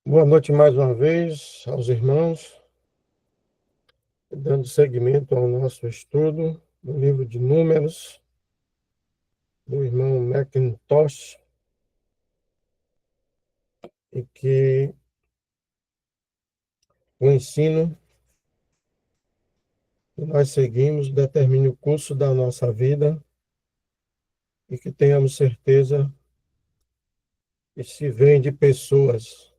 Boa noite mais uma vez aos irmãos, dando seguimento ao nosso estudo do livro de Números, do irmão Mackintosh, e que o ensino que nós seguimos determine o curso da nossa vida e que tenhamos certeza que se vem de pessoas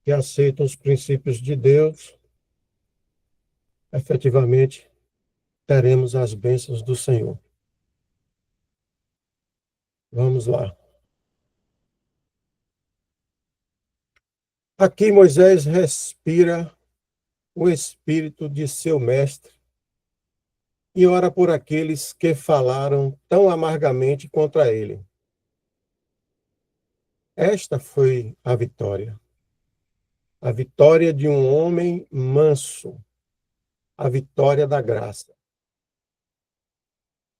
que aceitam os princípios de Deus, efetivamente teremos as bênçãos do Senhor. Vamos lá. Aqui Moisés respira o espírito de seu mestre e ora por aqueles que falaram tão amargamente contra ele. Esta foi a vitória de um homem manso, a vitória da graça.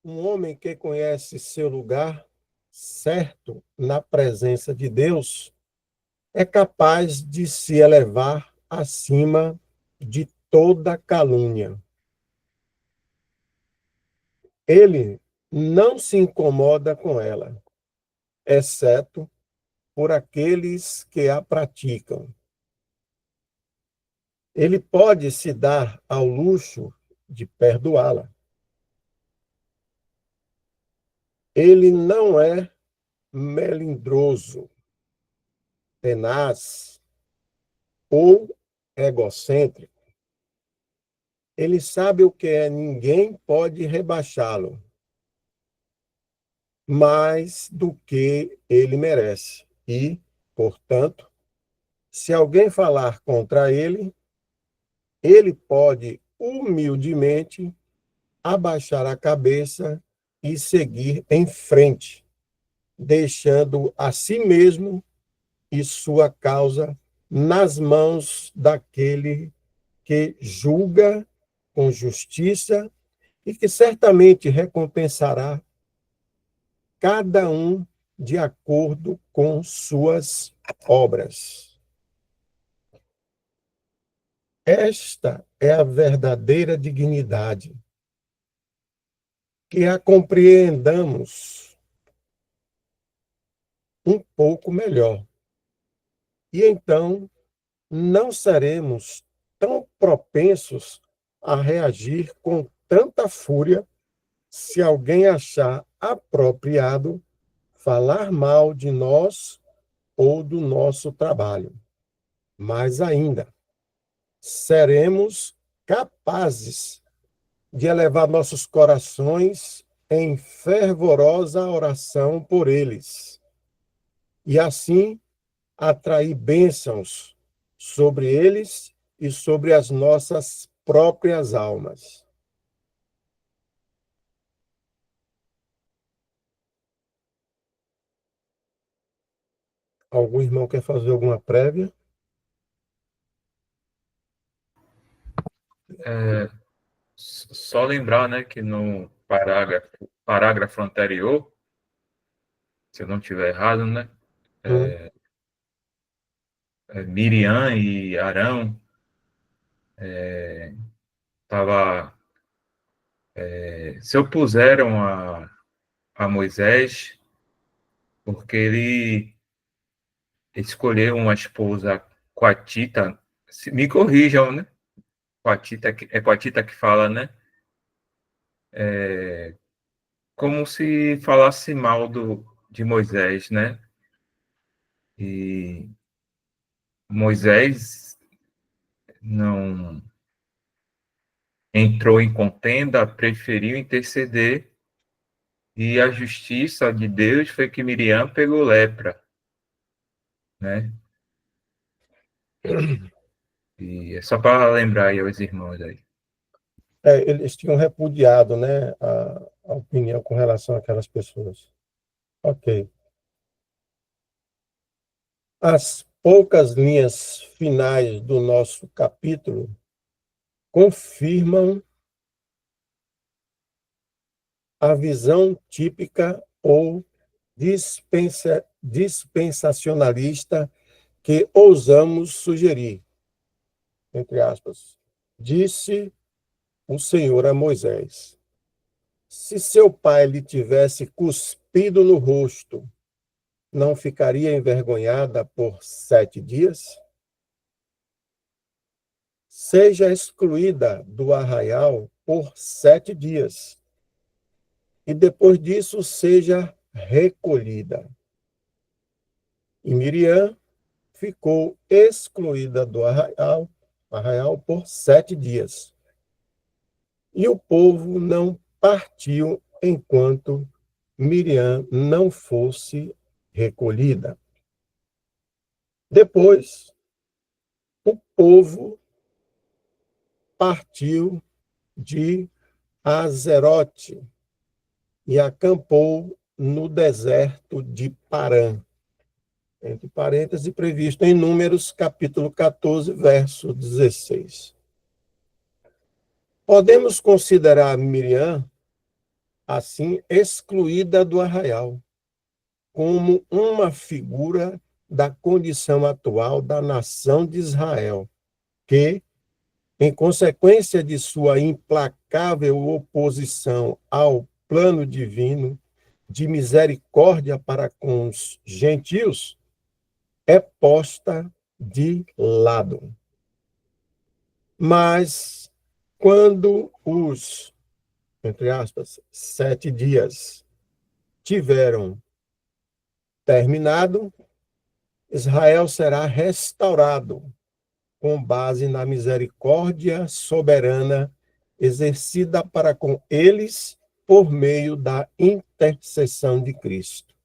Um homem que conhece seu lugar certo na presença de Deus é capaz de se elevar acima de toda calúnia. Ele não se incomoda com ela, exceto por aqueles que a praticam. Ele pode se dar ao luxo de perdoá-la. Ele não é melindroso, tenaz ou egocêntrico. Ele sabe o que é, ninguém pode rebaixá-lo mais do que ele merece. E, portanto, se alguém falar contra ele, ele pode humildemente abaixar a cabeça e seguir em frente, deixando a si mesmo e sua causa nas mãos daquele que julga com justiça e que certamente recompensará cada um de acordo com suas obras. Esta é a verdadeira dignidade, que a compreendamos um pouco melhor. E então não seremos tão propensos a reagir com tanta fúria se alguém achar apropriado falar mal de nós ou do nosso trabalho. Mais ainda, seremos capazes de elevar nossos corações em fervorosa oração por eles, e assim atrair bênçãos sobre eles e sobre as nossas próprias almas. Algum irmão quer fazer alguma prévia? Só lembrar, né, que no parágrafo anterior, se eu não estiver errado, né, Hum. Miriam e Arão se opuseram a Moisés porque ele escolheu uma esposa coatita. Me corrijam, né? Coatita, é coatita que fala, né? Como se falasse mal de Moisés, né? E Moisés não entrou em contenda, preferiu interceder, e a justiça de Deus foi que Miriam pegou lepra, né? E é só para lembrar aí aos irmãos aí. Eles tinham repudiado, né, a opinião com relação àquelas pessoas. Ok. As poucas linhas finais do nosso capítulo confirmam a visão típica ou dispensacionalista que ousamos sugerir, entre aspas. Disse o Senhor a Moisés: se seu pai lhe tivesse cuspido no rosto, não ficaria envergonhada por 7 dias? Seja excluída do arraial por 7 dias, e depois disso seja recolhida. E Miriam ficou excluída do arraial por 7 dias. E o povo não partiu enquanto Miriam não fosse recolhida. Depois, o povo partiu de Azerote e acampou no deserto de Parã, entre parênteses, previsto em Números, capítulo 14, verso 16. Podemos considerar Miriam, assim, excluída do arraial, como uma figura da condição atual da nação de Israel, que, em consequência de sua implacável oposição ao plano divino de misericórdia para com os gentios, é posta de lado. Mas, quando os, entre aspas, 7 dias tiveram terminado, Israel será restaurado com base na misericórdia soberana exercida para com eles por meio da intercessão de Cristo.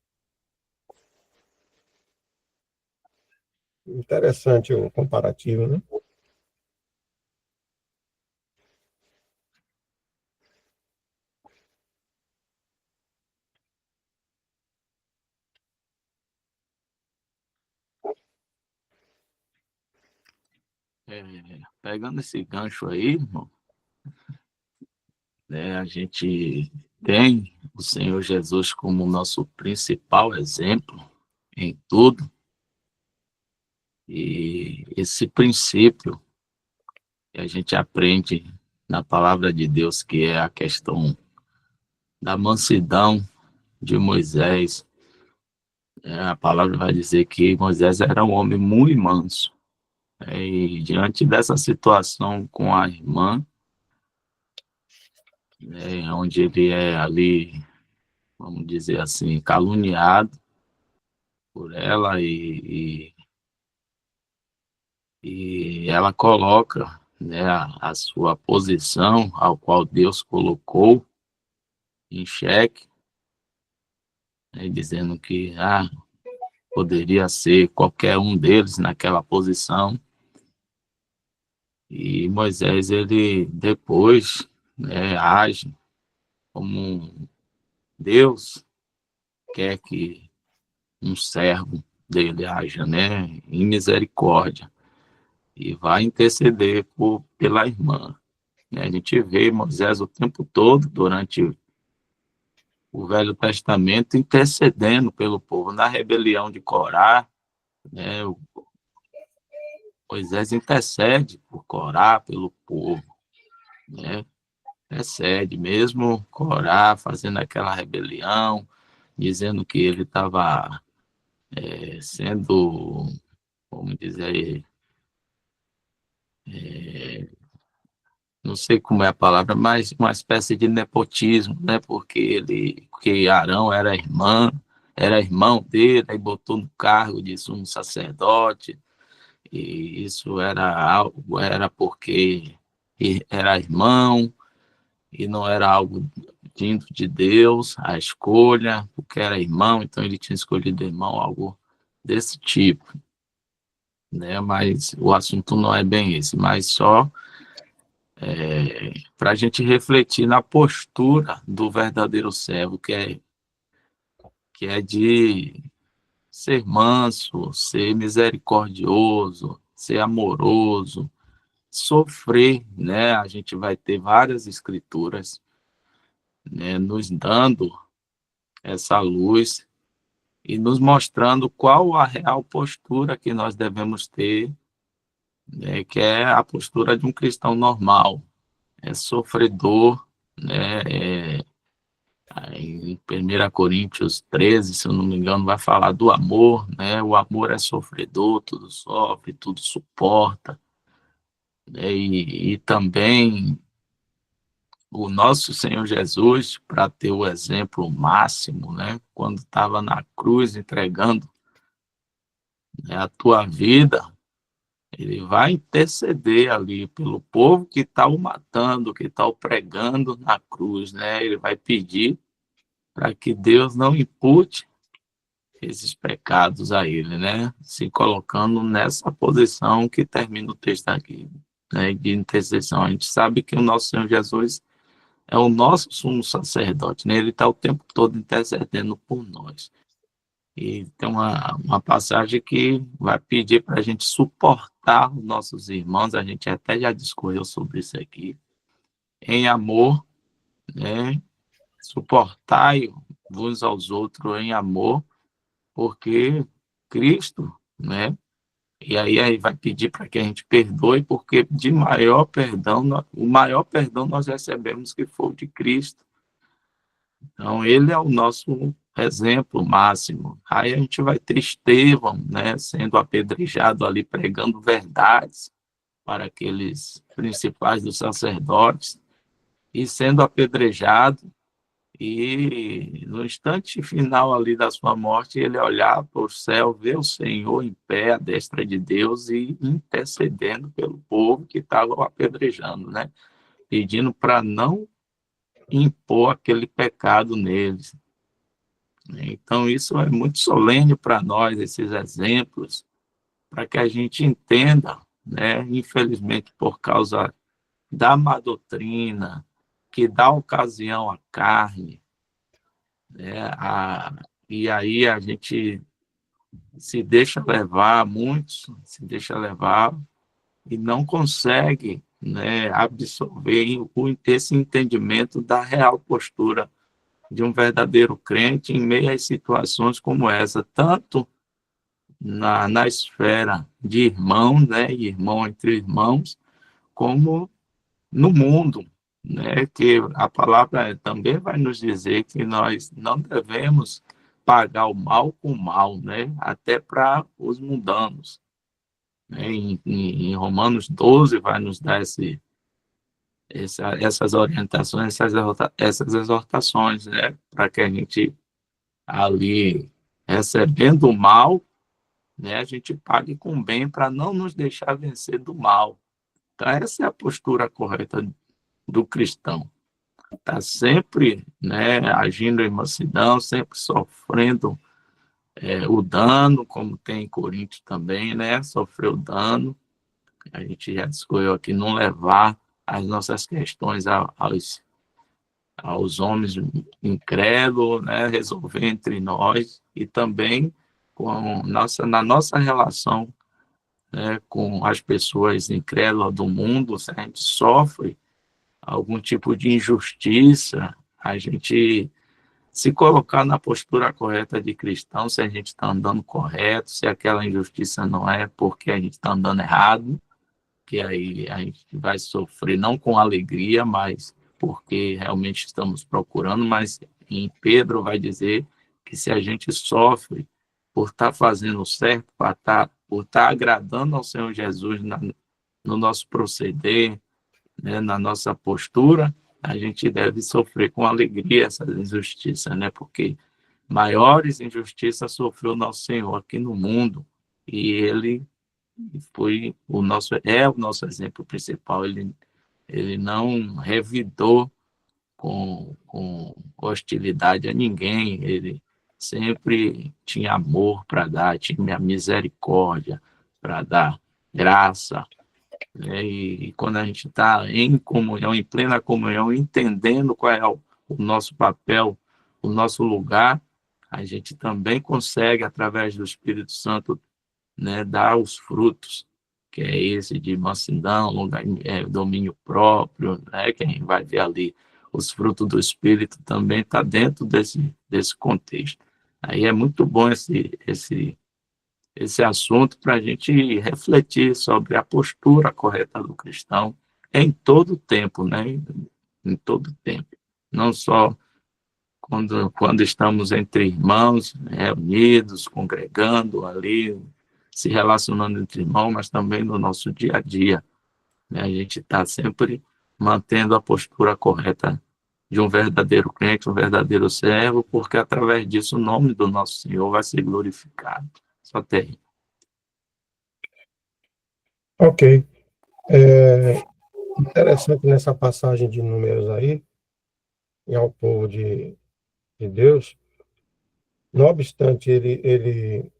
Interessante o comparativo, né? Pegando esse gancho aí, irmão, né, a gente tem o Senhor Jesus como nosso principal exemplo em tudo, e esse princípio que a gente aprende na palavra de Deus, que é a questão da mansidão de Moisés. A palavra vai dizer que Moisés era um homem muito manso. E diante dessa situação com a irmã, onde ele é ali, vamos dizer assim, caluniado por ela, e ela coloca, né, a sua posição, ao qual Deus colocou em xeque, né, dizendo que poderia ser qualquer um deles naquela posição. E Moisés, ele depois, né, age como Deus quer que um servo dele haja, né, em misericórdia, e vai interceder pela irmã. A gente vê Moisés o tempo todo, durante o Velho Testamento, intercedendo pelo povo. Na rebelião de Corá, né, Moisés intercede por Corá, pelo povo, né? Intercede, mesmo Corá fazendo aquela rebelião, dizendo que ele estava sendo, vamos dizer, não sei como é a palavra, mas uma espécie de nepotismo, né? Porque Arão era irmão dele, aí botou no cargo de sumo sacerdote, e isso era porque era irmão, e não era algo vindo de Deus, a escolha, porque era irmão, então ele tinha escolhido irmão, algo desse tipo, né? Mas o assunto não é bem esse, mas só para a gente refletir na postura do verdadeiro servo, que é de ser manso, ser misericordioso, ser amoroso, sofrer, né? A gente vai ter várias escrituras, né, nos dando essa luz e nos mostrando qual a real postura que nós devemos ter, né, que é a postura de um cristão normal, é sofredor, né, em 1 Coríntios 13, se eu não me engano, vai falar do amor, né? O amor é sofredor, tudo sofre, tudo suporta, né? E também o nosso Senhor Jesus, para ter o exemplo máximo, né? Quando estava na cruz entregando, né, a tua vida, ele vai interceder ali pelo povo que está o matando, que está o pregando na cruz, né? Ele vai pedir para que Deus não impute esses pecados a ele, né? Se colocando nessa posição que termina o texto aqui, né? De intercessão. A gente sabe que o nosso Senhor Jesus é o nosso sumo sacerdote, né? Ele está o tempo todo intercedendo por nós. E tem uma passagem que vai pedir para a gente suportar os nossos irmãos, a gente até já discorreu sobre isso aqui, em amor, né? Suportai uns aos outros em amor, porque Cristo, né? E aí vai pedir para que a gente perdoe, porque de maior perdão, o maior perdão nós recebemos que foi o de Cristo. Então, ele é o nosso exemplo máximo. Aí a gente vai ter Estevão, né, sendo apedrejado ali, pregando verdades para aqueles principais dos sacerdotes, e sendo apedrejado, e no instante final ali da sua morte, ele olhar para o céu, ver o Senhor em pé, à destra de Deus, e intercedendo pelo povo que estava o apedrejando, né? Pedindo para não impor aquele pecado neles. Então, isso é muito solene para nós, esses exemplos, para que a gente entenda, né? Infelizmente, por causa da má doutrina, que dá ocasião à carne, né? E aí a gente se deixa levar, muitos se deixa levar e não consegue, né, absorver esse entendimento da real postura de um verdadeiro crente em meio a situações como essa, tanto na esfera de irmão, né, irmão entre irmãos, como no mundo, né, que a palavra também vai nos dizer que nós não devemos pagar o mal com o mal, né, até para os mundanos. Né, em Romanos 12 vai nos dar essas orientações, essas exortações, né, para que a gente ali, recebendo o mal, né, a gente pague com o bem para não nos deixar vencer do mal. Então, essa é a postura correta do cristão. Está sempre, né, agindo em mansidão, sempre sofrendo o dano, como tem em Coríntios também, né, sofreu dano. A gente já discorreu aqui, não levar as nossas questões aos homens incrédulos, né, resolver entre nós, e também na nossa relação, né, com as pessoas incrédulas do mundo. Se a gente sofre algum tipo de injustiça, a gente se colocar na postura correta de cristão, se a gente está andando correto, se aquela injustiça não é porque a gente está andando errado, que aí a gente vai sofrer não com alegria, mas porque realmente estamos procurando. Mas em Pedro vai dizer que se a gente sofre por estar fazendo certo, por estar agradando ao Senhor Jesus no nosso proceder, né, na nossa postura, a gente deve sofrer com alegria essa injustiça, né? Porque maiores injustiças sofreu nosso Senhor aqui no mundo, e ele é o nosso exemplo principal. Ele não revidou com hostilidade a ninguém, ele sempre tinha amor para dar, tinha misericórdia para dar, graça, né? E quando a gente está em comunhão, em plena comunhão, entendendo qual é o nosso papel, o nosso lugar, a gente também consegue, através do Espírito Santo, né, dar os frutos, que é esse de mansidão, domínio próprio, né, que a gente vai ver ali, os frutos do Espírito também está dentro desse contexto. Aí é muito bom esse assunto para a gente refletir sobre a postura correta do cristão em todo tempo, né? Em todo tempo. Não só quando estamos entre irmãos, reunidos, congregando ali, se relacionando entre irmãos, mas também no nosso dia a dia, né? A gente está sempre mantendo a postura correta de um verdadeiro crente, um verdadeiro servo, porque através disso o nome do nosso Senhor vai ser glorificado. Só tem. Ok. Interessante nessa passagem de Números aí, e ao povo de Deus, não obstante ele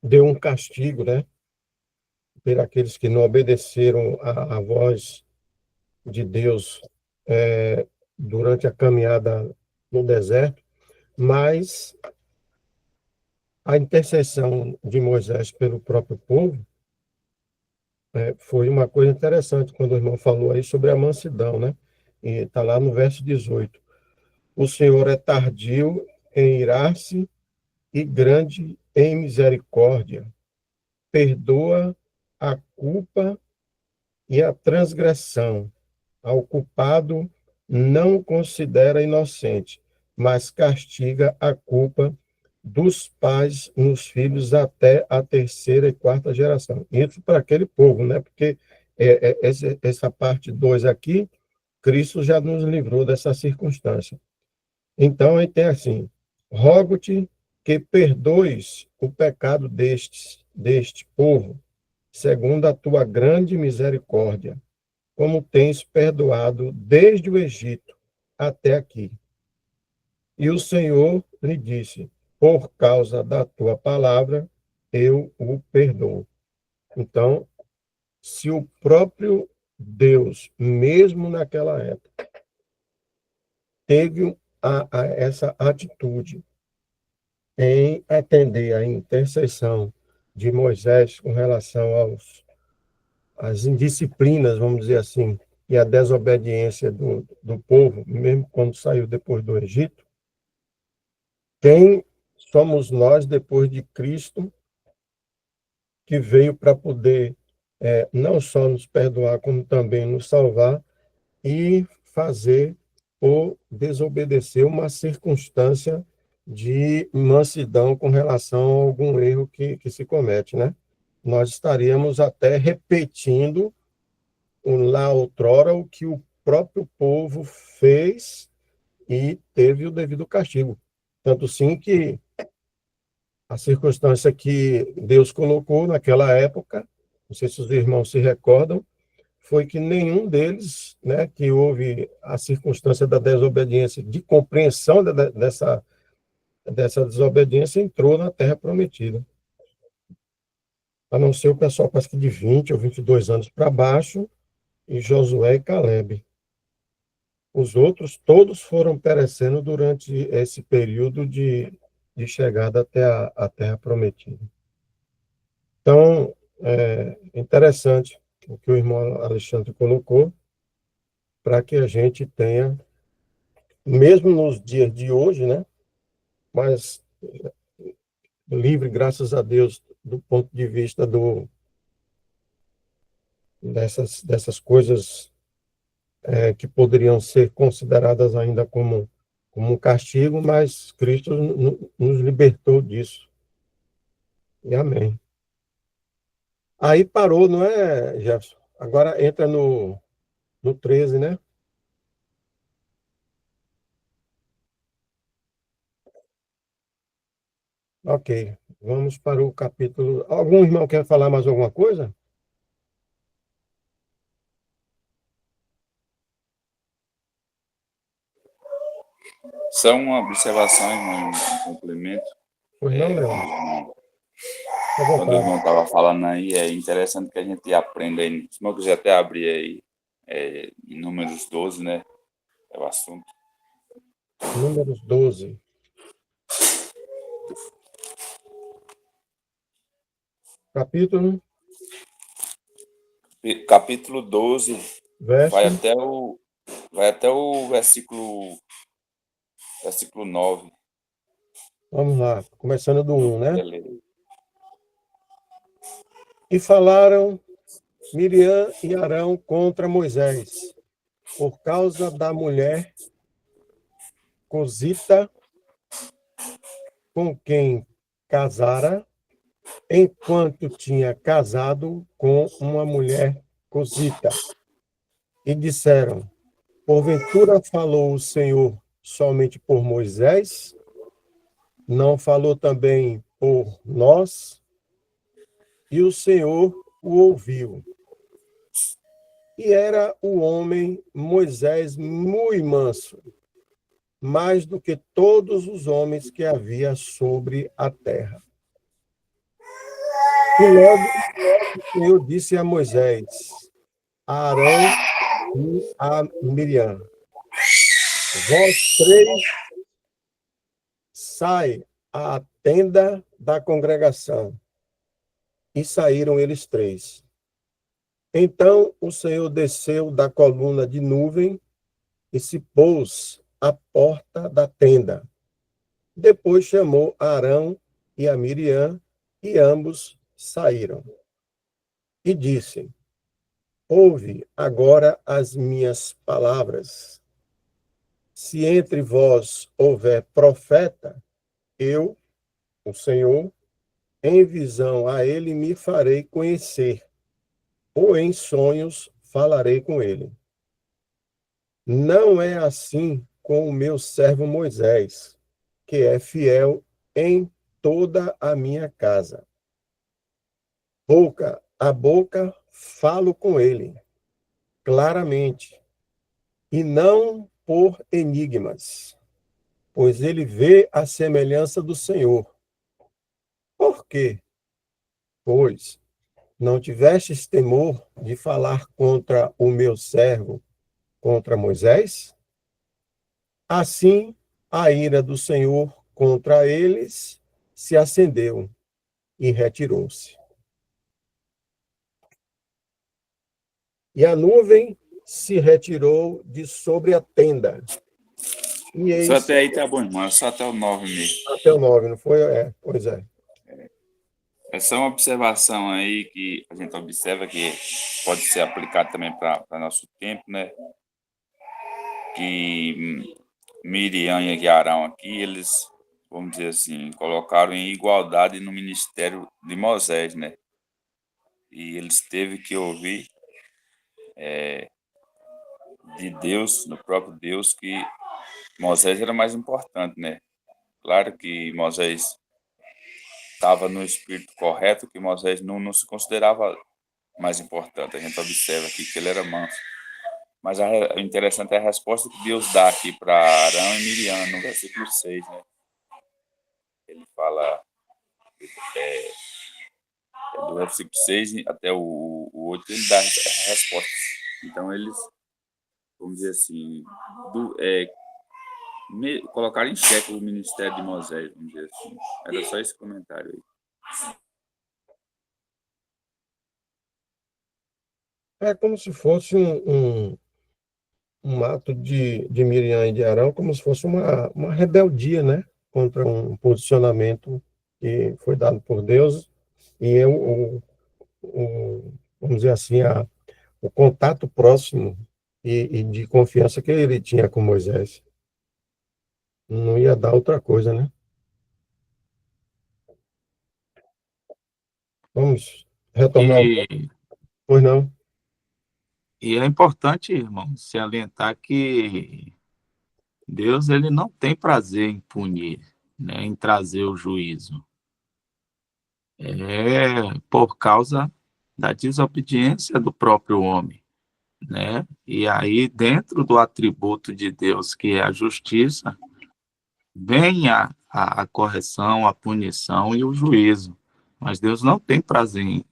deu um castigo, né, por aqueles que não obedeceram a voz de Deus durante a caminhada no deserto, mas a intercessão de Moisés pelo próprio povo foi uma coisa interessante quando o irmão falou aí sobre a mansidão, né? E está lá no verso 18. O Senhor é tardio em irar-se e grande em misericórdia. Perdoa a culpa e a transgressão. Ao culpado não considera inocente, mas castiga a culpa dos pais nos filhos até a terceira e quarta geração. Isso para aquele povo, né? Porque essa parte 2 aqui, Cristo já nos livrou dessa circunstância. Então, aí tem assim: rogo-te que perdoes o pecado deste povo, segundo a tua grande misericórdia, como tens perdoado desde o Egito até aqui. E o Senhor lhe disse: por causa da tua palavra, eu o perdoo. Então, se o próprio Deus, mesmo naquela época, teve essa atitude em atender à intercessão de Moisés com relação às indisciplinas, vamos dizer assim, e à desobediência do povo, mesmo quando saiu depois do Egito, quem somos nós depois de Cristo, que veio para poder não só nos perdoar, como também nos salvar e fazer ou desobedecer uma circunstância de mansidão com relação a algum erro que se comete, né? Nós estaríamos até repetindo lá outrora o que o próprio povo fez e teve o devido castigo. Tanto sim que a circunstância que Deus colocou naquela época, não sei se os irmãos se recordam, foi que nenhum deles, né, que houve a circunstância da desobediência, de compreensão dessa desobediência, entrou na terra prometida. A não ser o pessoal, parece que de 20 ou 22 anos para baixo, e Josué e Caleb. Os outros todos foram perecendo durante esse período de chegada até a terra prometida. Então, é interessante o que o irmão Alexandre colocou, para que a gente tenha, mesmo nos dias de hoje, né, mas livre, graças a Deus, do ponto de vista dessas coisas que poderiam ser consideradas ainda como um castigo, mas Cristo nos libertou disso. E amém. Aí parou, não é, Jefferson? Agora entra no 13, né? Ok, vamos para o capítulo. Algum irmão quer falar mais alguma coisa? Só uma observação, irmão, um complemento. Pois não, Leandro? À Quando o vontade. irmão estava falando aí, é interessante que a gente aprenda aí. Se não quiser até abrir aí, em Números 12, né? É o assunto. Números 12. Capítulo, Capítulo 12 vai verso. até o versículo 9. Vamos lá, começando do 1, né? Beleza. E falaram Miriam e Arão contra Moisés, por causa da mulher cosita com quem casara, enquanto tinha casado com uma mulher cosita. E disseram: porventura falou o Senhor somente por Moisés? Não falou também por nós? E o Senhor o ouviu. E era o homem Moisés muito manso, mais do que todos os homens que havia sobre a terra. E logo o Senhor disse a Moisés, a Arão e a Miriam: vós três sai à tenda da congregação. E saíram eles três. Então o Senhor desceu da coluna de nuvem e se pôs à porta da tenda. Depois chamou Arão e a Miriam, e ambos saíram. E disse: ouve agora as minhas palavras. Se entre vós houver profeta, eu, o Senhor, em visão a ele me farei conhecer, ou em sonhos falarei com ele. Não é assim com o meu servo Moisés, que é fiel em toda a minha casa. Boca a boca falo com ele, claramente, e não por enigmas, pois ele vê a semelhança do Senhor. Por quê? Pois não tivestes temor de falar contra o meu servo, contra Moisés? Assim, a ira do Senhor contra eles se acendeu e retirou-se. E a nuvem se retirou de sobre a tenda. E Só eis até aí tá bom, irmão. É só até o 9 mesmo. até o 9, não foi? Pois é. É só uma observação aí que a gente observa que pode ser aplicado também para nosso tempo, né? Que Miriam e Arão aqui, eles, vamos dizer assim, colocaram em igualdade no ministério de Moisés, né? E eles teve que ouvir de Deus, do próprio Deus, que Moisés era mais importante, né? Claro que Moisés estava no espírito correto, que Moisés não se considerava mais importante. A gente observa aqui que ele era manso. Mas o interessante é a resposta que Deus dá aqui para Arão e Miriam, no versículo 6, né? Ele fala, do versículo 6 até o 8, ele dá a resposta. Então, eles, vamos dizer assim, colocaram em xeque o ministério de Moisés, vamos dizer assim. Era só esse comentário aí. É como se fosse um ato de Miriam e de Arão, como se fosse uma rebeldia, né? Contra um posicionamento que foi dado por Deus e vamos dizer assim, o contato próximo e de confiança que ele tinha com Moisés. Não ia dar outra coisa, né? Vamos retornar. E, Pois não? e é importante, irmão, salientar que Deus ele não tem prazer em punir, né, em trazer o juízo. É por causa da desobediência do próprio homem, né? E aí, dentro do atributo de Deus, que é a justiça, vem a correção, a punição e o juízo. Mas Deus não tem prazer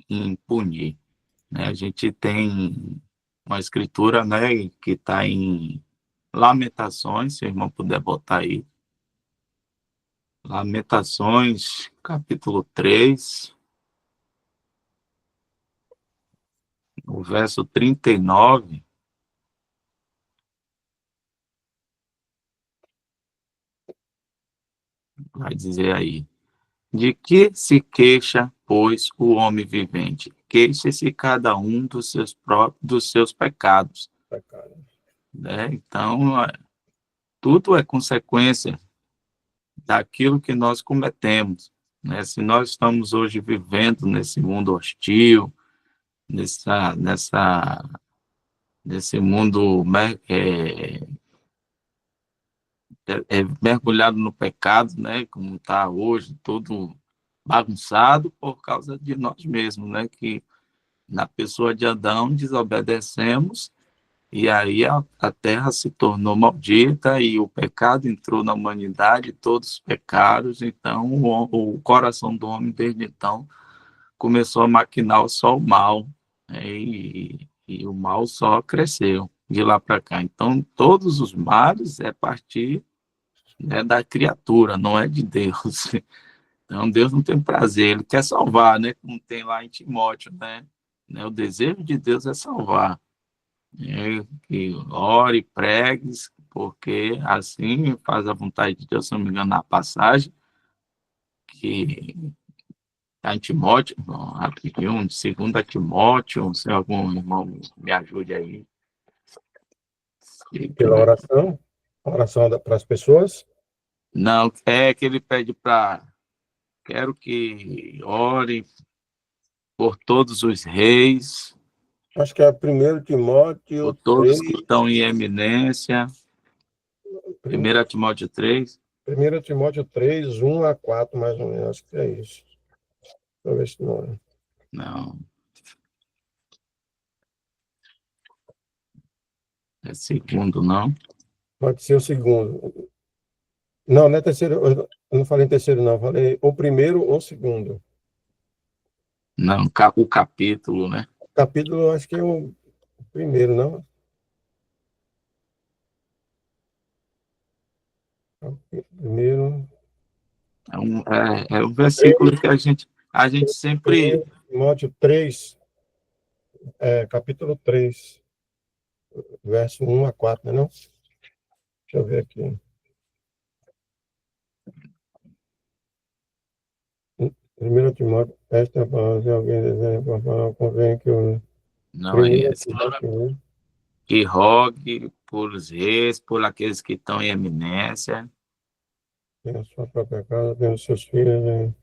em punir, né? A gente tem uma escritura, né, que está em Lamentações, se o irmão puder botar aí. Lamentações, capítulo 3, o verso 39. vai dizer aí. De que se queixa, pois, o homem vivente? Queixa-se cada um dos seus pecados, Pecado. né? Então, tudo é consequência daquilo que nós cometemos, né? Se nós estamos hoje vivendo nesse mundo hostil, nesse mundo mergulhado no pecado, né? Como está hoje, todo bagunçado por causa de nós mesmos, né? Que na pessoa de Adão desobedecemos e aí a terra se tornou maldita e o pecado entrou na humanidade, todos pecaram, então o coração do homem desde então começou a maquinar só o mal, né? E o mal só cresceu de lá para cá. Então todos os males é partir, né, da criatura, não é de Deus. Então Deus não tem prazer, ele quer salvar, né? Como tem lá em Timóteo, né? O desejo de Deus é salvar. Que ore, pregues, porque assim faz a vontade de Deus, se não me engano, na passagem, que está em Timóteo, rapidinho, de 2 Timóteo, se algum irmão me ajude aí. Pela oração para as pessoas. Não, é que ele pede para, quero que ore por todos os reis, Acho que é 1 Timóteo por todos 3, que estão em eminência, 1 Timóteo 3, 1 Timóteo 3, 1 a 4, mais ou menos. Acho que é isso. Deixa eu ver se não é. não, é segundo, não. Pode ser o segundo. Não, não é terceiro. Eu não falei em terceiro, não. Eu falei o primeiro ou o segundo. Não, o capítulo, né? Capítulo, eu acho que é o primeiro, não? Primeiro. É um versículo que a gente sempre. 1 Timóteo 3, capítulo 3, verso 1 a 4, não é não? Deixa eu ver aqui. 1 Timóteo, esta é a palavra, se alguém deseja para falar, convém que o Não é 1 esse. Timóteo 1, Que rogue por os reis, por aqueles que estão em eminência. tem a sua própria casa, tem os seus filhos.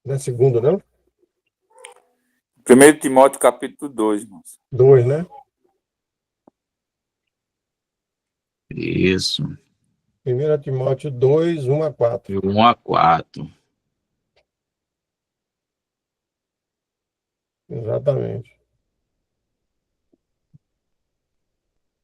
Não é segundo, não? 1 Timóteo capítulo 2, irmãos. 2, né? Isso. 1 Timóteo 2, 1 a 4. De 1 a 4. Exatamente.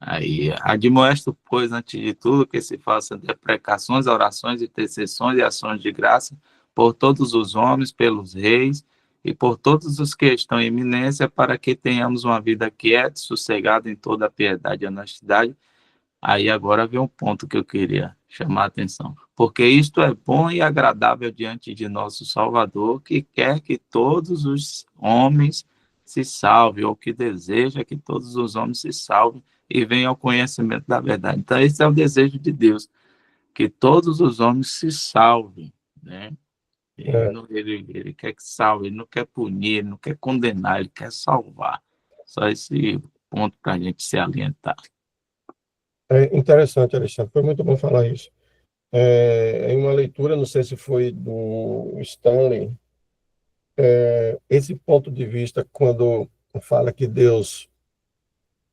Aí, admoesto, pois, antes de tudo, que se façam deprecações, orações, intercessões e ações de graça por todos os homens, pelos reis e por todos os que estão em eminência, para que tenhamos uma vida quieta, sossegada em toda a piedade e honestidade. Aí agora vem um ponto que eu queria chamar a atenção. Porque isto é bom e agradável diante de nosso Salvador, que quer que todos os homens se salvem, ou que deseja que todos os homens se salvem e venham ao conhecimento da verdade. Então, esse é o desejo de Deus, que todos os homens se salvem, né? É, Ele quer que salve, ele não quer punir, ele não quer condenar, ele quer salvar. Só esse ponto para a gente se alientar. é interessante, Alexandre. Foi muito bom falar isso. Em uma leitura, não sei se foi do Stanley, esse ponto de vista, quando fala que Deus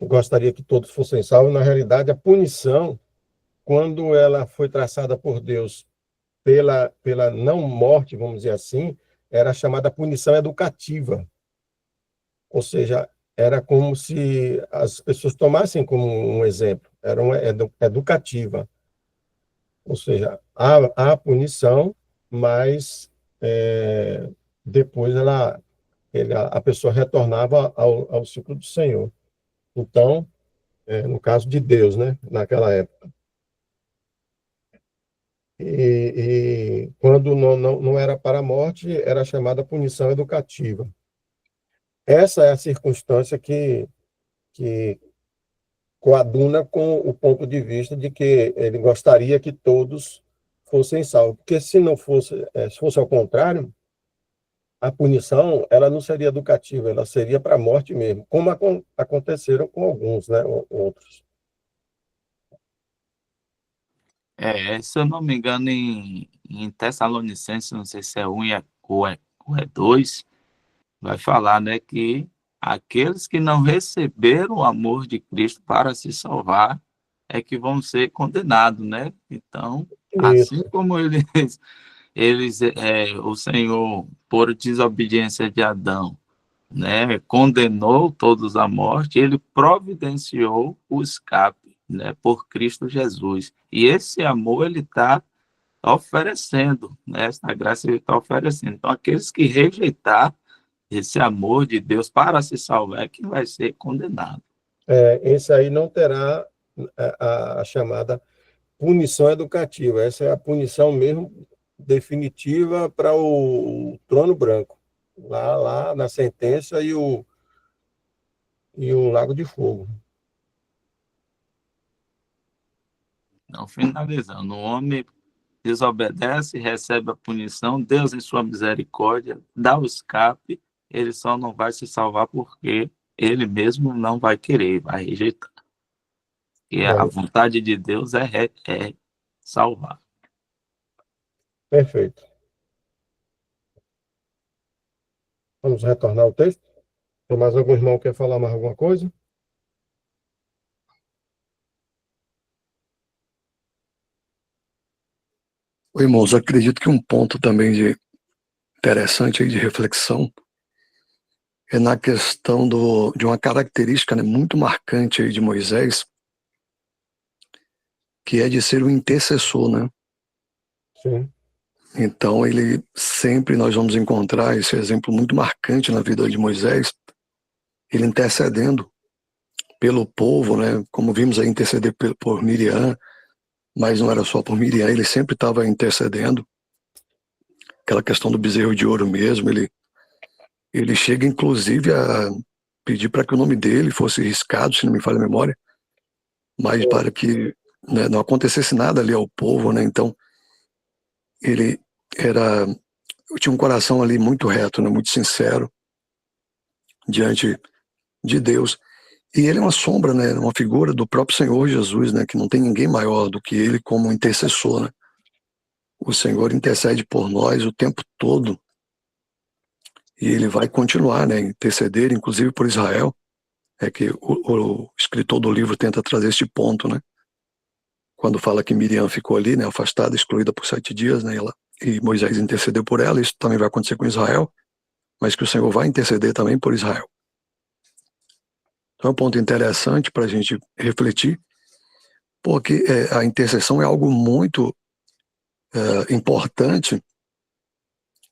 gostaria que todos fossem salvos, na realidade, a punição, quando ela foi traçada por Deus pela não morte, vamos dizer assim, era chamada punição educativa. Ou seja, era como se as pessoas tomassem como um exemplo, era uma educativa. Ou seja, há punição, mas depois a pessoa retornava ao ciclo do Senhor. Então, no caso de Deus, né, naquela época. Quando não era para a morte, era chamada punição educativa. essa é a circunstância que coaduna com o ponto de vista de que ele gostaria que todos fossem salvos. Porque se não fosse, se fosse ao contrário, a punição ela não seria educativa, ela seria para a morte mesmo, como aconteceram com alguns, né, outros. Se eu não me engano, em Tessalonicenses, não sei se é 1 ou é 2, vai falar, né, que aqueles que não receberam o amor de Cristo para se salvar é que vão ser condenados, né? Então, assim Isso, como o Senhor, por desobediência de Adão, né, condenou todos à morte, ele providenciou o escape, né, por Cristo Jesus. E esse amor ele está oferecendo, né, essa graça ele está oferecendo. Então, aqueles que rejeitar esse amor de Deus para se salvar é que vai ser condenado. esse aí não terá a chamada punição educativa, essa é a punição mesmo definitiva para o trono branco, lá na sentença e o lago de fogo. Então, finalizando, o homem desobedece, recebe a punição, Deus, em sua misericórdia, dá o escape, ele só não vai se salvar porque ele mesmo não vai querer, vai rejeitar. E a Bom, vontade de Deus é salvar. perfeito. Vamos retornar ao texto? Tem mais algum irmão que quer falar mais alguma coisa? Irmãos, acredito que um ponto também interessante aí de reflexão é na questão de uma característica, né, muito marcante aí de Moisés, que é de ser um intercessor, né? Sim. Então, nós vamos encontrar esse exemplo muito marcante na vida de Moisés, ele intercedendo pelo povo, né? Como vimos aí, interceder por Miriam, mas não era só por Miriam, ele sempre estava intercedendo. Aquela questão do bezerro de ouro mesmo, ele chega inclusive a pedir para que o nome dele fosse riscado, se não me falha a memória, mas para que, né, não acontecesse nada ali ao povo, né? Então, ele tinha um coração ali muito reto, né, muito sincero diante de Deus. E ele é uma sombra, né, uma figura do próprio Senhor Jesus, né, que não tem ninguém maior do que ele como intercessor, né? O Senhor intercede por nós o tempo todo e ele vai continuar, né, interceder, inclusive por Israel. É que o escritor do livro tenta trazer este ponto, né? Quando fala que Miriam ficou ali, né, afastada, excluída por 7 dias, né, e Moisés intercedeu por ela, isso também vai acontecer com Israel, mas que o Senhor vai interceder também por Israel. Então é um ponto interessante para a gente refletir, porque a intercessão é algo muito importante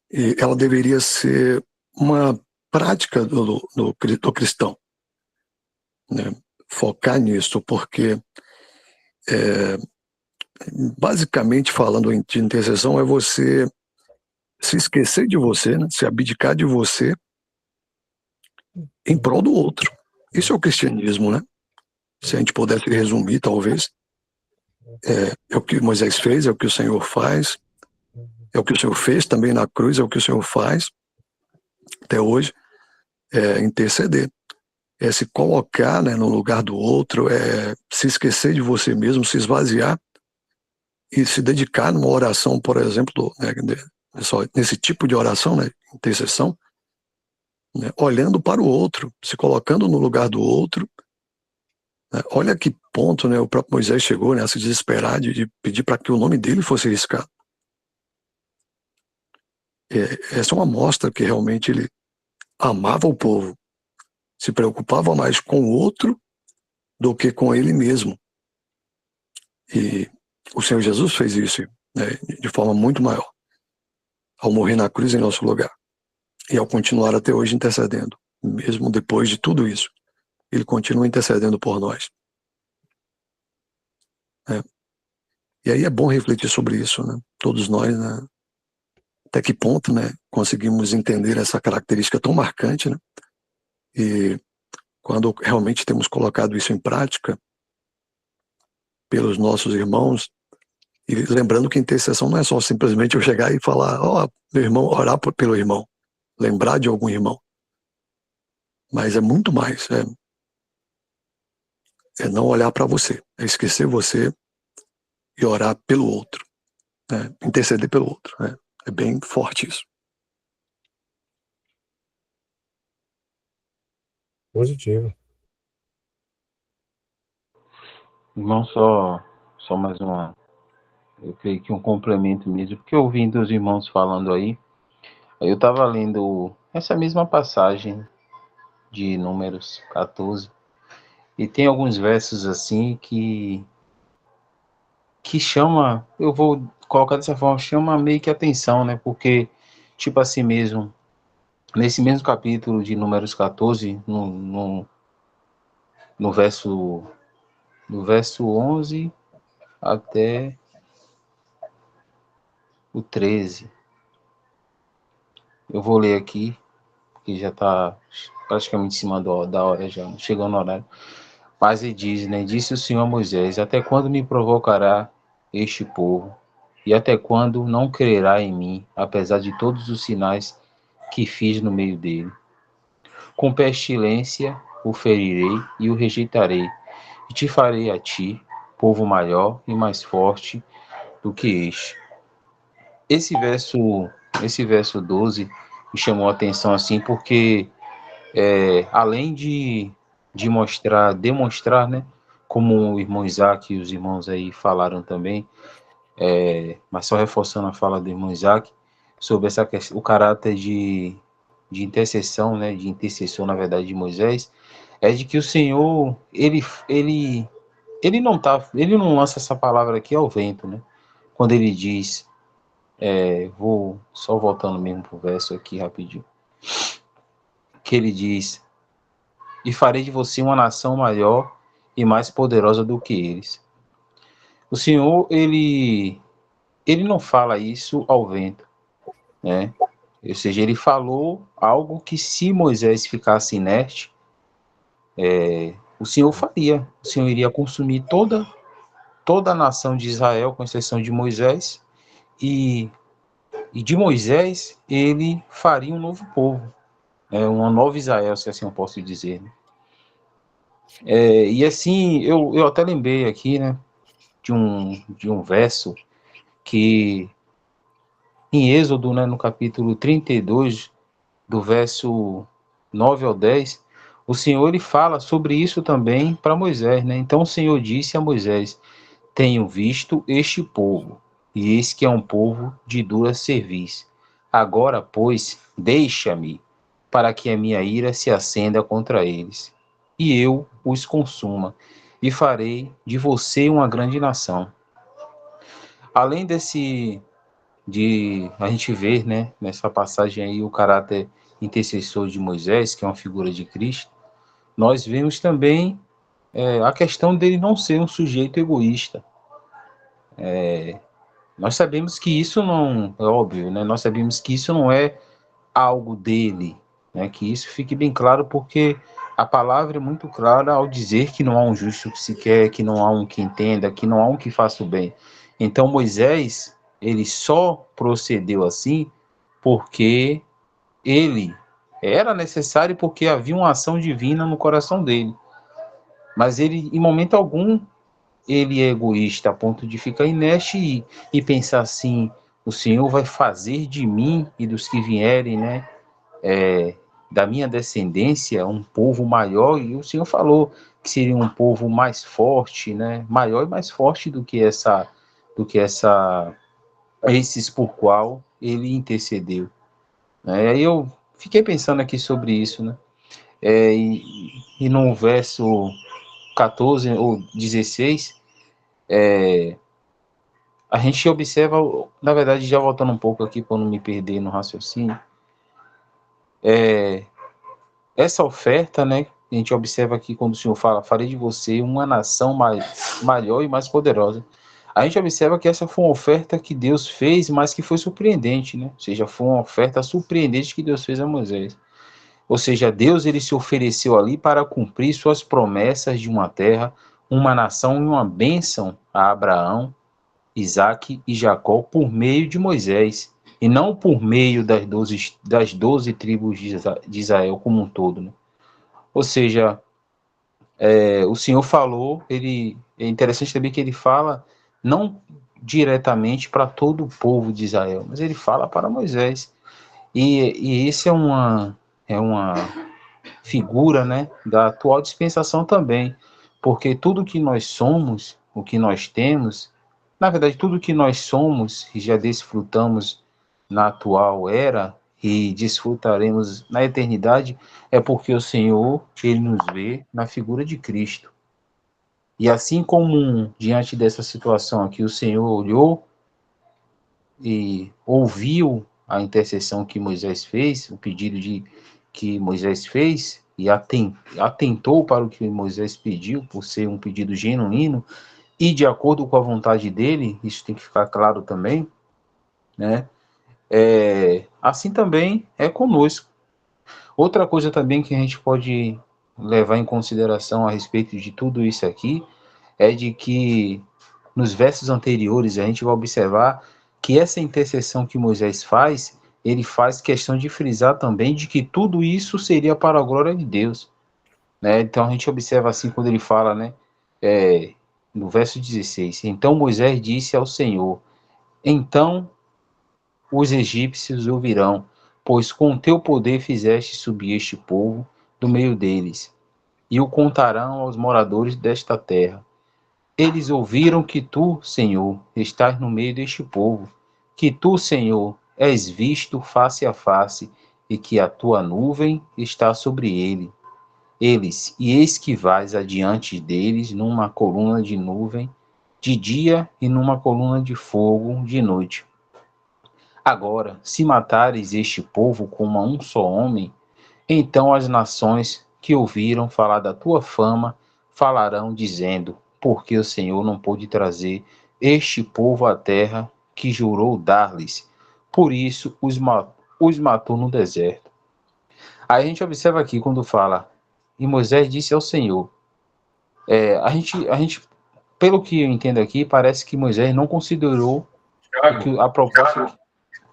e ela deveria ser uma prática do cristão, né? Focar nisso, porque basicamente falando de intercessão é você se esquecer de você, né? Se abdicar de você em prol do outro. Isso é o cristianismo, né? Se a gente pudesse resumir, talvez, é o que Moisés fez, é o que o Senhor faz, é o que o Senhor fez também na cruz, é o que o Senhor faz até hoje, é interceder. É se colocar, né, no lugar do outro, é se esquecer de você mesmo, se esvaziar e se dedicar numa oração, por exemplo, né, nesse tipo de oração, né, intercessão, né, olhando para o outro, se colocando no lugar do outro. Né. Olha que ponto, né, o próprio Moisés chegou, né, a se desesperar de pedir para que o nome dele fosse riscado. Essa é uma amostra que realmente ele amava o povo, se preocupava mais com o outro do que com ele mesmo. E o Senhor Jesus fez isso, né, de forma muito maior, ao morrer na cruz em nosso lugar e ao continuar até hoje intercedendo, mesmo depois de tudo isso, ele continua intercedendo por nós. E aí é bom refletir sobre isso, né? Todos nós, né? Até que ponto, né, conseguimos entender essa característica tão marcante, né, E quando realmente temos colocado isso em prática pelos nossos irmãos, e lembrando que intercessão não é só simplesmente eu chegar e falar, meu irmão, orar pelo irmão, lembrar de algum irmão, mas é muito mais, é não olhar para você, é esquecer você e orar pelo outro, né? Interceder pelo outro, né? É bem forte isso. Positivo. Irmão, só mais uma. Eu creio que um complemento mesmo, porque eu ouvindo os irmãos falando aí, eu estava lendo essa mesma passagem de Números 14, e tem alguns versos assim que chama, eu vou colocar dessa forma, chama meio que atenção, né? Porque, tipo assim mesmo, nesse mesmo capítulo de Números 14, no verso, do verso 11 até o 13, eu vou ler aqui, que já está praticamente em cima da hora já, chegando no horário. Mas ele diz, né? Disse o Senhor a Moisés: até quando me provocará este povo? E até quando não crerá em mim, apesar de todos os sinais que fiz no meio dele? Com pestilência o ferirei e o rejeitarei, e te farei a ti, povo maior e mais forte do que este. Esse verso 12 me chamou a atenção assim, porque além de demonstrar, né, como o irmão Isaac e os irmãos aí falaram também, mas só reforçando a fala do irmão Isaac, sobre essa questão, o caráter de intercessão, né, de intercessor, na verdade, de Moisés, é de que o Senhor, ele não lança essa palavra aqui ao vento, né, quando ele diz, vou só voltando mesmo pro verso aqui rapidinho, que ele diz: e farei de você uma nação maior e mais poderosa do que eles. O Senhor, ele não fala isso ao vento, né? Ou seja, ele falou algo que, se Moisés ficasse inerte, o Senhor faria. O Senhor iria consumir toda a nação de Israel, com exceção de Moisés, e de Moisés ele faria um novo povo, uma nova Israel, se assim eu posso dizer, né? E assim, eu até lembrei aqui, né, de um verso que em Êxodo, né, no capítulo 32, do verso 9 ao 10, o Senhor ele fala sobre isso também para Moisés, né? Então o Senhor disse a Moisés: tenho visto este povo, e eis que é um povo de dura cerviz. Agora, pois, deixa-me, para que a minha ira se acenda contra eles, e eu os consuma, e farei de você uma grande nação. Além de a gente ver, né, nessa passagem aí, o caráter intercessor de Moisés, que é uma figura de Cristo, nós vemos também a questão dele não ser um sujeito egoísta. Nós sabemos que isso não é óbvio, né? Nós sabemos que isso não é algo dele, né? Que isso fique bem claro, porque a palavra é muito clara ao dizer que não há um justo que se quer, que não há um que entenda, que não há um que faça o bem. Então Moisés, ele só procedeu assim porque ele era necessário, porque havia uma ação divina no coração dele. Mas ele, em momento algum, ele é egoísta a ponto de ficar inerte e pensar assim: o Senhor vai fazer de mim e dos que vierem, né, da minha descendência, um povo maior. E o Senhor falou que seria um povo mais forte, né, maior e mais forte do que esses por qual ele intercedeu. Aí eu fiquei pensando aqui sobre isso, né? E no verso 14 ou 16, a gente observa, na verdade, já voltando um pouco aqui para não me perder no raciocínio, essa oferta, né? A gente observa aqui quando o Senhor fala: farei de você uma nação maior e mais poderosa. A gente observa que essa foi uma oferta que Deus fez, mas que foi surpreendente, né? Ou seja, foi uma oferta surpreendente que Deus fez a Moisés. Ou seja, Deus ele se ofereceu ali para cumprir suas promessas de uma terra, uma nação e uma bênção a Abraão, Isaque e Jacó por meio de Moisés, e não por meio das 12 tribos de Israel como um todo, né? Ou seja, o Senhor falou, é interessante também que ele fala não diretamente para todo o povo de Israel, mas ele fala para Moisés. E esse é uma figura, né, da atual dispensação também, porque tudo que nós somos, o que nós temos, na verdade, tudo que nós somos e já desfrutamos na atual era e desfrutaremos na eternidade, é porque o Senhor, ele nos vê na figura de Cristo. E assim como diante dessa situação aqui, o Senhor olhou e ouviu a intercessão que Moisés fez, o pedido que Moisés fez, e atentou para o que Moisés pediu, por ser um pedido genuíno, e de acordo com a vontade dele, isso tem que ficar claro também, né? Assim também é conosco. Outra coisa também que a gente pode levar em consideração a respeito de tudo isso aqui, é de que nos versos anteriores a gente vai observar que essa intercessão que Moisés faz, ele faz questão de frisar também de que tudo isso seria para a glória de Deus, né? Então a gente observa assim quando ele fala, né, no verso 16, então Moisés disse ao Senhor, então os egípcios ouvirão, pois com teu poder fizeste subir este povo do meio deles, e o contarão aos moradores desta terra. Eles ouviram que tu, Senhor, estás no meio deste povo, que tu, Senhor, és visto face a face, e que a tua nuvem está sobre eles, e eis que vais adiante deles numa coluna de nuvem de dia e numa coluna de fogo de noite. Agora, se matares este povo como a um só homem, então as nações que ouviram falar da tua fama falarão, dizendo, porque o Senhor não pôde trazer este povo à terra que jurou dar-lhes. Por isso os matou no deserto. Aí a gente observa aqui quando fala, e Moisés disse ao Senhor, a gente, pelo que eu entendo aqui, parece que Moisés não considerou Thiago, a proposta...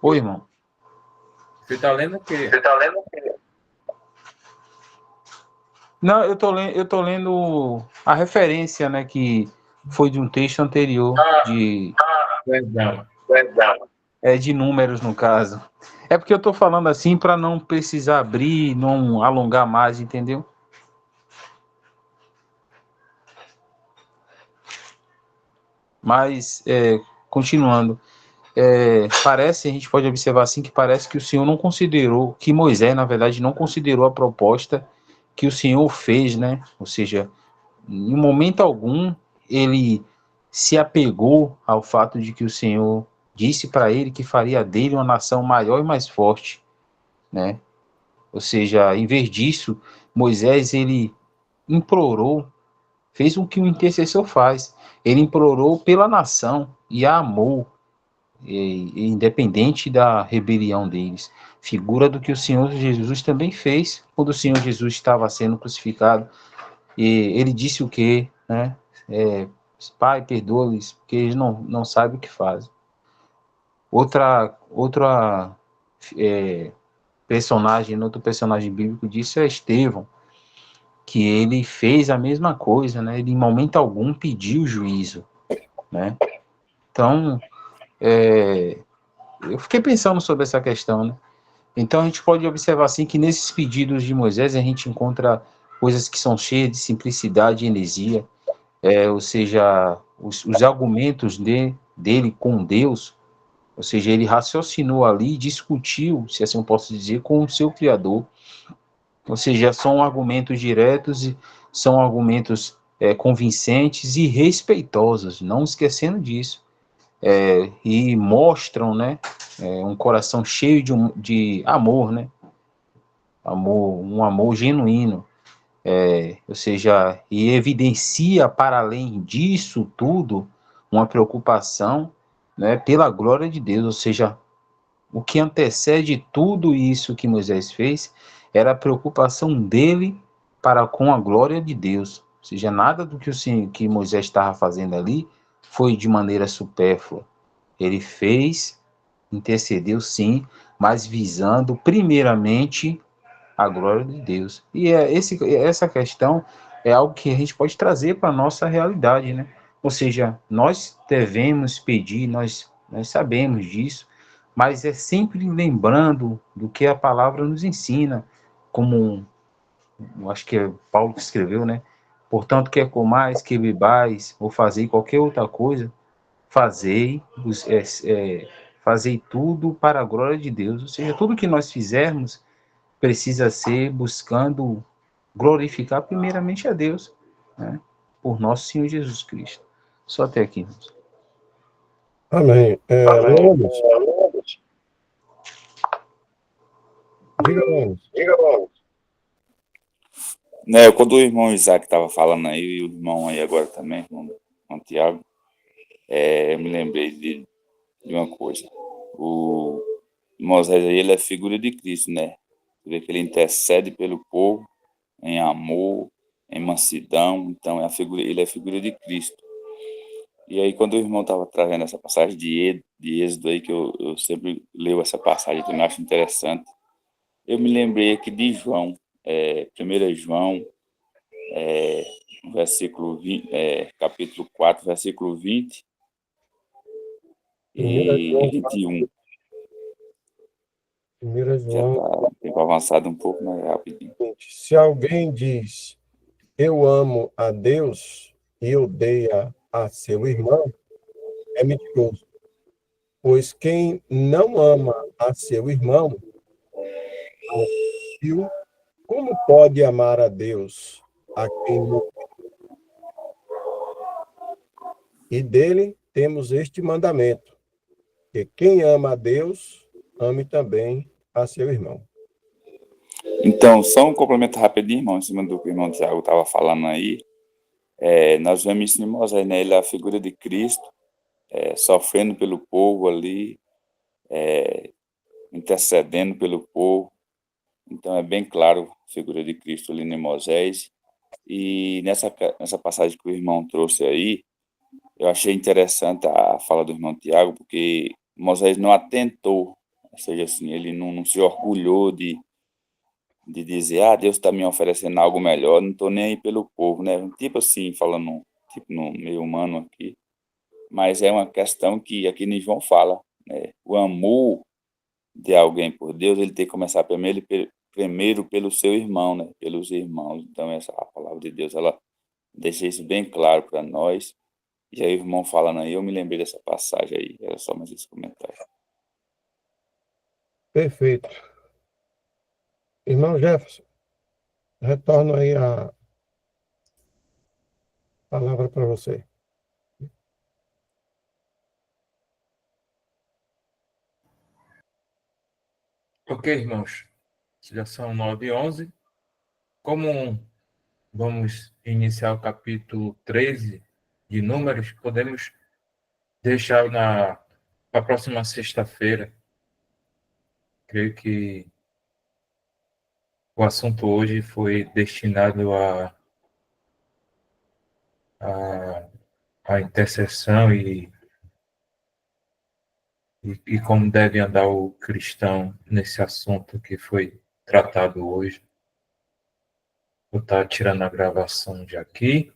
Oi, irmão. você está lendo o quê? Não, eu tô lendo a referência, né, que foi de um texto anterior, Perdão. de Números, no caso. É porque eu tô falando assim para não precisar abrir, não alongar mais, entendeu? Mas, continuando, a gente pode observar assim que parece que o Senhor não considerou, que Moisés, na verdade, não considerou a proposta que o Senhor fez, né? Ou seja, em momento algum, ele se apegou ao fato de que o Senhor disse para ele que faria dele uma nação maior e mais forte, né? Ou seja, em vez disso, Moisés, ele implorou, fez o que o intercessor faz, ele implorou pela nação e a amou, independente da rebelião deles. Figura do que o Senhor Jesus também fez quando o Senhor Jesus estava sendo crucificado. E ele disse o quê, né? Pai, perdoa-lhes, porque eles não sabem o que fazem. Outra outro personagem bíblico disso é Estevão, que ele fez a mesma coisa, né? Ele em momento algum pediu juízo, né? Então, eu fiquei pensando sobre essa questão, né? Então a gente pode observar assim que nesses pedidos de Moisés a gente encontra coisas que são cheias de simplicidade e heresia, ou seja, os argumentos dele com Deus, ou seja, ele raciocinou ali, discutiu, se assim eu posso dizer, com o seu Criador, ou seja, são argumentos diretos e são argumentos convincentes e respeitosos, não esquecendo disso, e mostram, né, um coração cheio de amor, né, um amor genuíno, ou seja, e evidencia para além disso tudo uma preocupação, né, pela glória de Deus, ou seja, o que antecede tudo isso que Moisés fez era a preocupação dele para com a glória de Deus. Ou seja, nada do que, que Moisés estava fazendo ali foi de maneira supérflua. Ele fez, intercedeu sim, mas visando primeiramente a glória de Deus. E essa questão é algo que a gente pode trazer para a nossa realidade, né? Ou seja, nós devemos pedir, nós sabemos disso, mas é sempre lembrando do que a palavra nos ensina, como eu acho que é Paulo que escreveu, né? Portanto, quer comais, que bebais, ou fazei qualquer outra coisa, fazei, fazei tudo para a glória de Deus. Ou seja, tudo que nós fizermos precisa ser buscando glorificar primeiramente a Deus, né? Por nosso Senhor Jesus Cristo. Só até aqui. Amém. Leônidas, diga, Leônidas. Né, quando o irmão Isaac estava falando aí, e o irmão aí agora também, irmão Tiago, eu me lembrei de uma coisa. O Moisés aí, ele é figura de Cristo, né? Você vê que ele intercede pelo povo em amor, em mansidão, então ele é figura de Cristo. E aí, quando o irmão estava trazendo essa passagem de Êxodo aí, que eu sempre leio essa passagem, que eu acho interessante, eu me lembrei aqui de João, 1 João, versículo 20, capítulo 4, versículo 20 Primeira e João, 21. Primeira Já João, está avançado um pouco mais rapidinho. se alguém diz, eu amo a Deus e odeia a seu irmão, é mentiroso. Pois quem não ama a seu irmão, viu, como pode amar a Deus a quem não... E dele temos este mandamento, que quem ama a Deus, ame também a seu irmão. Então, só um complemento rapidinho, irmão, em cima do que o irmão Tiago estava falando aí. Nós vemos isso em Moisés, né? Ele é a figura de Cristo, sofrendo pelo povo ali, intercedendo pelo povo. Então, é bem claro a figura de Cristo ali em Moisés. E nessa passagem que o irmão trouxe aí, eu achei interessante a fala do irmão Tiago, porque Moisés não atentou, ou seja, assim, ele não se orgulhou de dizer, Deus está me oferecendo algo melhor, não estou nem aí pelo povo, né? Tipo assim, falando tipo no meio humano aqui, mas é uma questão que aqui em João fala, né? O amor de alguém por Deus, ele tem que começar primeiro pelo seu irmão, né? Pelos irmãos. Então, a palavra de Deus, ela deixa isso bem claro para nós. E aí o irmão falando aí, eu me lembrei dessa passagem aí, era só mais esse comentário. Perfeito. Irmão Jefferson, retorno aí a palavra para você. Ok, irmãos. Já são 9h11. Como vamos iniciar o capítulo 13 de Números, podemos deixar para a próxima sexta-feira. Creio que o assunto hoje foi destinado a intercessão e como deve andar o cristão nesse assunto que foi tratado hoje. Vou estar tirando a gravação de aqui.